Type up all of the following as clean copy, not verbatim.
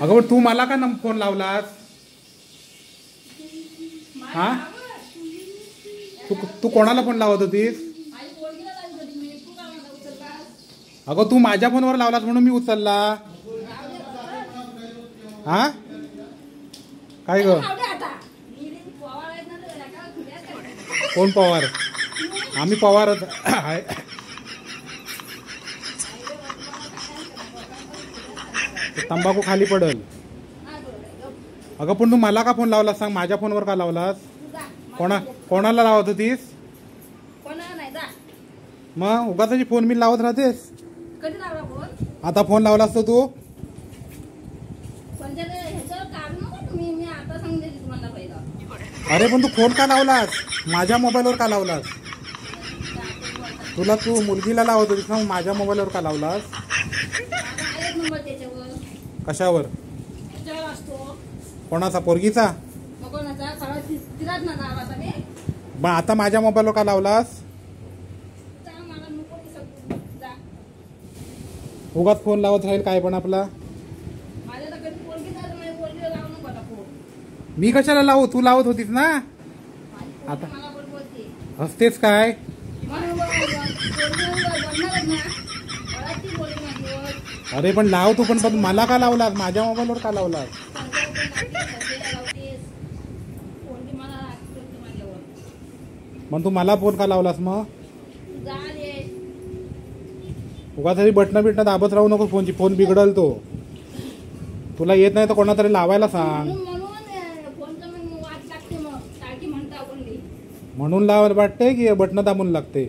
अगं तू मला का फोन लावलास? हा तू कोणाला फोन लावत होतीस? अगं तू माझ्या फोनवर लावलास म्हणून मी उचलला. हा काय ग? कोण पवार? आम्ही पवारच आहे. तंबाखू खाली पडल. अगं पण तू मला का फोन लावलास सांग? माझ्या फोनवर का लावलास? कोणाला लावत होतीस? मग उगाच फोन मी लावत राहतेस. आता फोन लावलास तर तू? अरे पण तू फोन का लावलास? माझ्या मोबाईलवर का लावलास? तुला तू मुलगीला लावत होतीस ना, माझ्या मोबाईलवर का लावलास? कशावर? कोणाचा? पोरगीचा? मग आता माझ्या मोबाईलवर का लावलास? उगाच फोन लावत राहील काय पण आपला. मी कशाला लावू? तू लावत होतीस ना. आता हसतेच काय? अरे पण लाव तू पण मला का लावलास? माझ्या मोबाईलवर का लावलास? मग तू मला फोन का लावलास? मग उगाच तरी बटणं दाबत राहू नको फोनची. फोन बिघडल तो. तुला येत नाही तर कोणातरी लावायला सांग. म्हणून लावायला वाटते की बटणं दाबून लागते?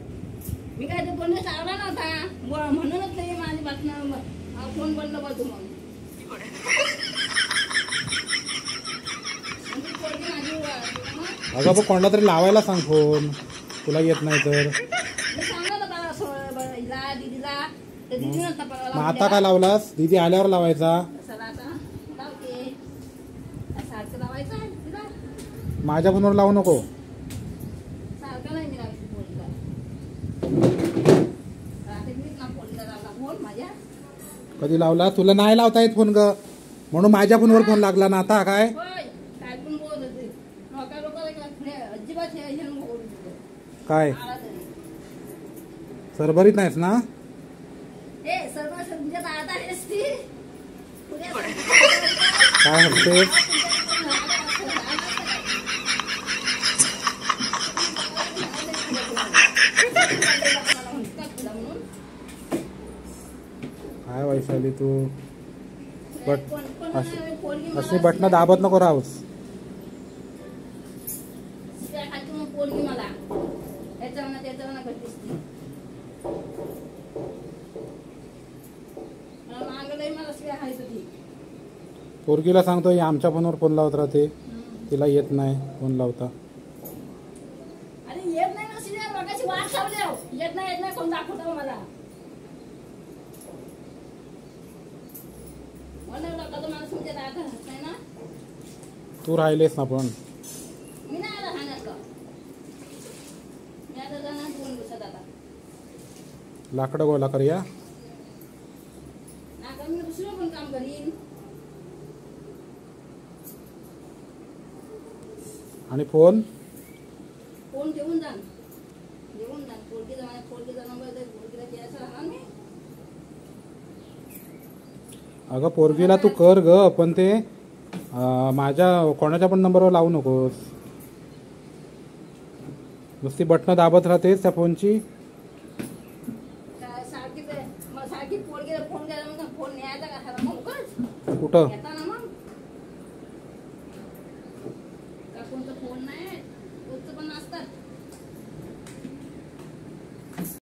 मी काय ते फोन लावला नव्हता म्हणूनच नाही माझी बटणं फोन बंद करतो. मग अगं पण कोणाला तरी लावायला सांग फोन. तुला येत नाही तर. मग आता का लावलास? दीदी आल्यावर लावायचा. माझ्या फोनवर लावू नको. कधी लावला? तुला नाही लावता येत फोन ग, म्हणून माझ्या फोनवर फोन लागला ना. आता काय काय सरभरीत नाहीस ना? काय हसते? काय वैशाली तू अशी बटणं दाबत नको राहूस. पोरगीला सांगतो आमच्या फोनवर फोन लावत राहते. तिला येत नाही फोन लावता. तू राहिलेस ना पण. लाकडं गोळा करूया. आणि फोन घेऊन जा. अगं पोरगीला तू कर ग, पण ते माझ्या कोणाच्या पण नंबरवर लावू नकोस. नुसती बटणं दाबत राहतेस त्या फोनची. कुठं? फोन नाही पण असतात.